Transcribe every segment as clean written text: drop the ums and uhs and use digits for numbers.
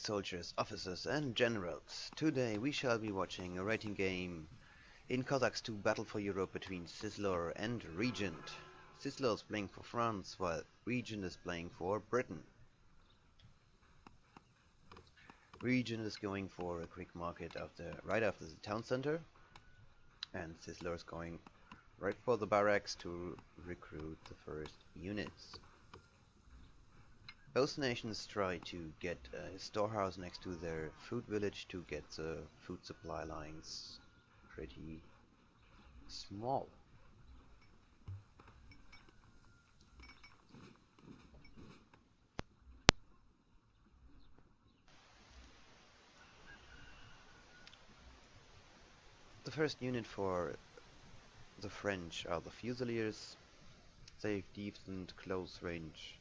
soldiers, officers and generals. Today we shall be watching a rating game in Cossacks II Battle for Europe between Sizzlorr and Regent. Sizzlorr is playing for France while Regent is playing for Britain. Regent is going for a quick market right after the town center, and Sizzlorr is going right for the barracks to recruit the first units. Both nations try to get a storehouse next to their food village to get the food supply lines pretty small. The first unit for the French are the Fusiliers. They have decent close range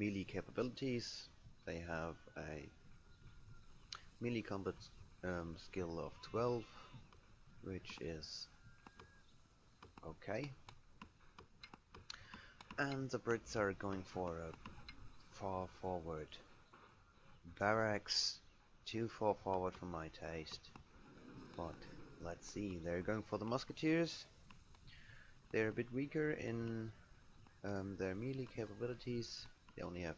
melee capabilities. They have a melee combat skill of 12, which is okay. And the Brits are going for a far forward barracks, too far forward for my taste. But let's see, they're going for the Musketeers. They're a bit weaker in their melee capabilities. They only have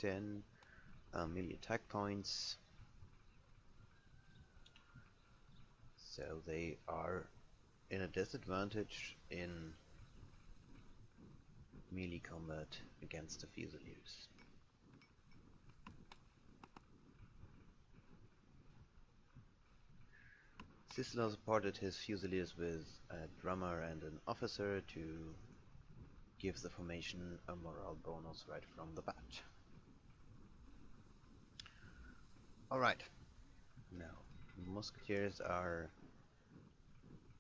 10 melee attack points, so they are in a disadvantage in melee combat against the Fusiliers. Sizzlorr supported his Fusiliers with a drummer and an officer to give the formation a morale bonus right from the bat. Alright, now Musketeers are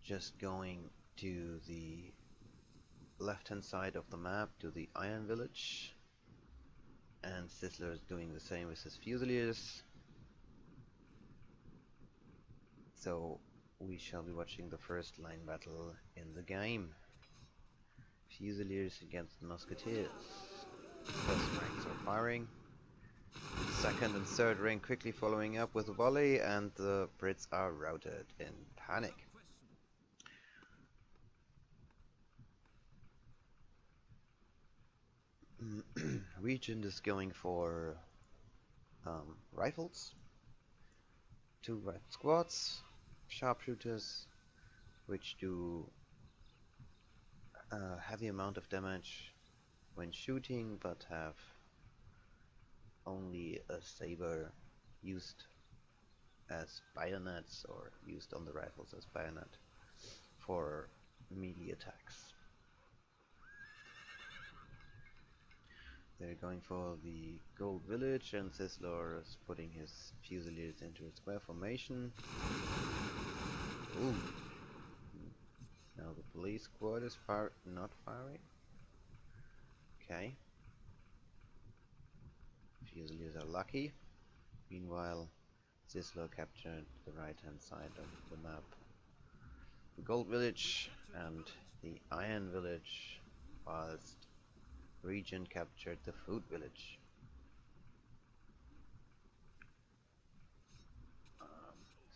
just going to the left hand side of the map to the Iron Village, and Sizzlorr is doing the same with his Fusiliers. So we shall be watching the first line battle in the game. Fusiliers against Musketeers. First ranks are firing. Second and third rank quickly following up with a volley, and the Brits are routed in panic. Regent is going for rifles. 2 rifle squads, sharpshooters, which do a heavy amount of damage when shooting, but have only a saber used as bayonets, or used on the rifles as bayonet for melee attacks. They're going for the gold village, and Sizzlorr is putting his Fusiliers into a square formation. Ooh. Now the police squad is not firing. Okay. Fusiliers are lucky. Meanwhile, Sizzlorr captured the right hand side of the map, the gold village and the iron village, whilst Regent captured the food village.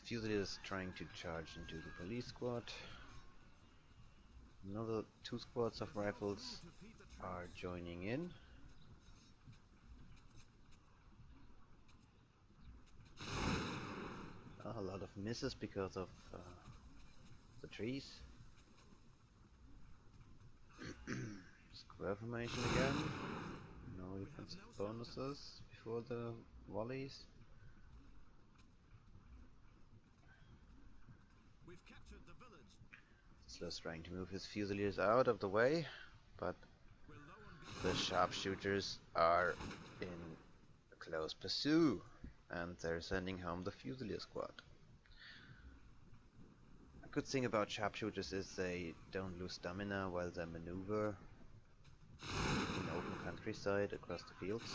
Fusiliers trying to charge into the police squad. Another 2 squads of rifles are joining in. A lot of misses because of the trees. Square formation again. No defensive bonuses before the volleys. Sizzlorr's trying to move his Fusiliers out of the way, but the sharpshooters are in close pursuit, and they're sending home the Fusilier squad. A good thing about sharpshooters is they don't lose stamina while they maneuver in open countryside across the fields.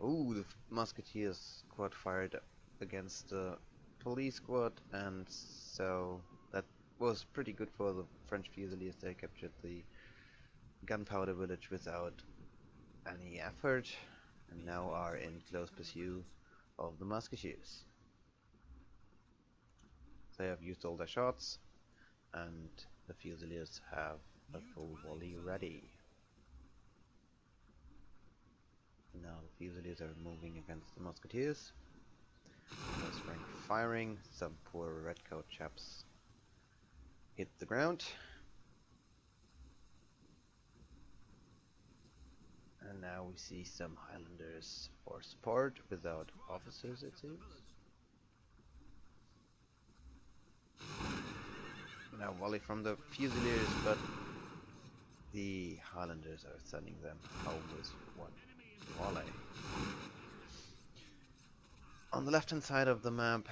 Oh, the Musketeers squad fired against the police squad, and so that was pretty good for the French Fusiliers. They captured the gunpowder village without any effort, and now are in close pursuit of the musketeers. They have used all their shots, and the Fusiliers have a full volley ready. Now the Fusiliers are moving against the musketeers. They're sprang firing. Some poor redcoat chaps hit the ground. And now we see some Highlanders for support without officers, it seems. Now volley from the Fusiliers, but the Highlanders are sending them home with one volley. On the left hand side of the map,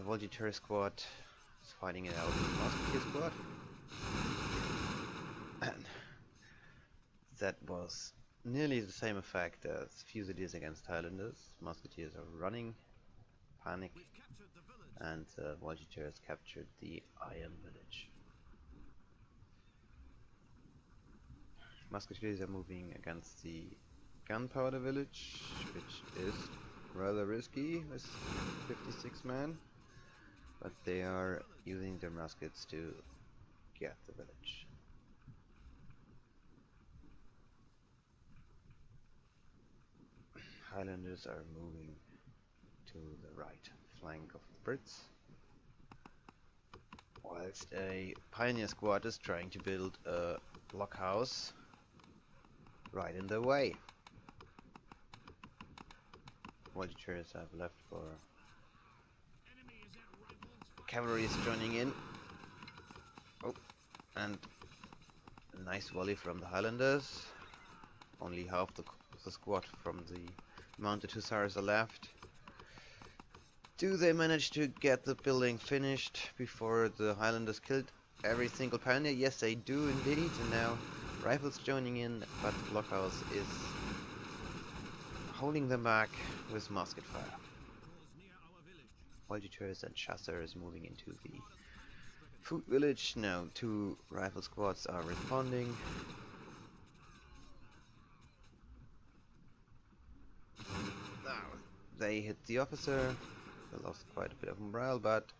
Volunteer Squad is fighting it out with the Musketeer Squad. And that was nearly the same effect as Fusiliers against Highlanders. Musketeers are running, panic, and Volunteers captured the Iron Village. Musketeers are moving against the Gunpowder Village, which is rather risky with 56 men, but they are using their muskets to get the village. Highlanders are moving to the right flank of the Brits, whilst a pioneer squad is trying to build a blockhouse right in their way. Volunteers have left for cavalry is joining in. Oh, and a nice volley from the Highlanders. Only half the squad from the mounted hussars are left. Do they manage to get the building finished before the Highlanders killed every single pioneer? Yes, they do indeed. And now rifles joining in, but the blockhouse is holding them back with musket fire. Volunteers and chasseurs moving into the food village. Now 2 rifle squads are responding. Now they hit the officer. They lost quite a bit of morale, but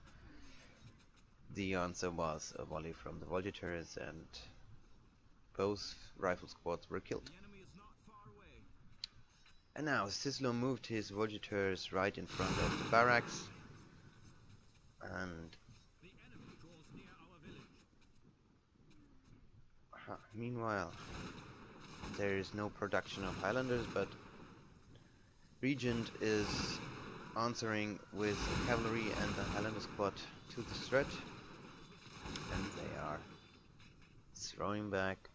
the answer was a volley from the Volunteers, and both rifle squads were killed. And now Sizzlorr moved his Volunteers right in front of the barracks, and meanwhile there is no production of Highlanders, but Regent is answering with cavalry and the Highlander squad to the threat, and they are throwing back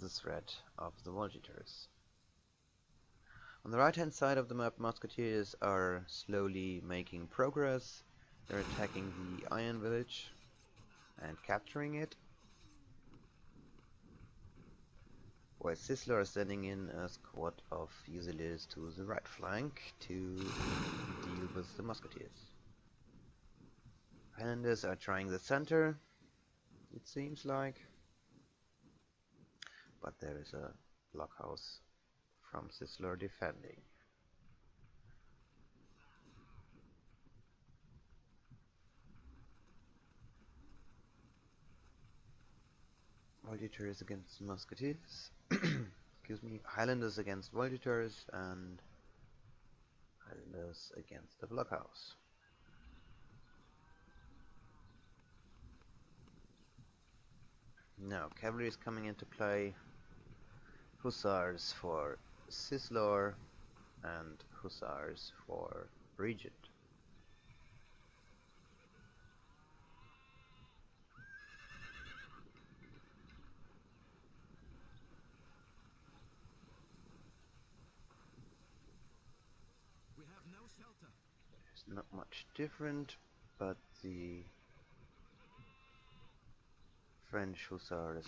the threat of the Volunteers. On the right hand side of the map, musketeers are slowly making progress. They're attacking the Iron Village and capturing it, while Sizzlorr is sending in a squad of Fusiliers to the right flank to deal with the musketeers. Highlanders are trying the center, it seems like, but there is a blockhouse from Sizzlorr defending. Volunteers against musketeers. Excuse me. Highlanders against Volunteers, and Highlanders against the blockhouse. Now cavalry is coming into play. Hussars for Sizzlorr and Hussars for Regent. We have no shelter. It's not much different, but the French Hussars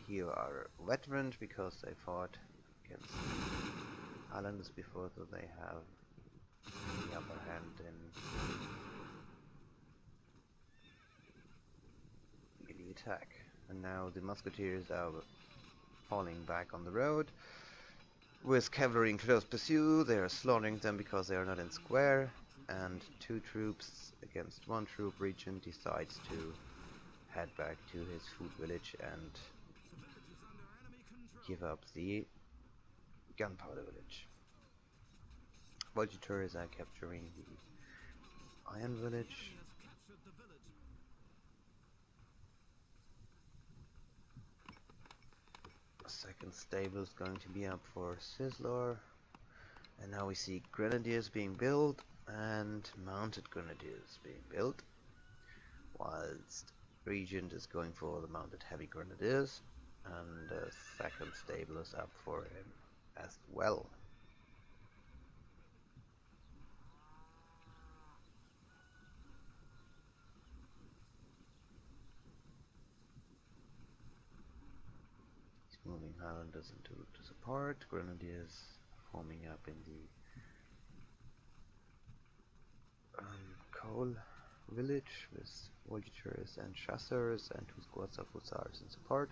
here are veterans because they fought against Highlanders before, so they have the upper hand in melee attack. And now the musketeers are falling back on the road. With cavalry in close pursuit, they are slaughtering them because they are not in square, and 2 troops against 1 troop. Regent decides to head back to his food village and give up the gunpowder village. Voltigeurs are capturing the iron village. A second stable is going to be up for Sizzlorr. And now we see grenadiers being built and mounted grenadiers being built, whilst Regent is going for the mounted heavy grenadiers, and a second stable is up for him as well. He's moving Highlanders into support, grenadiers forming up in the coal village with voltigeurs and chasseurs and 2 squads of hussars in support.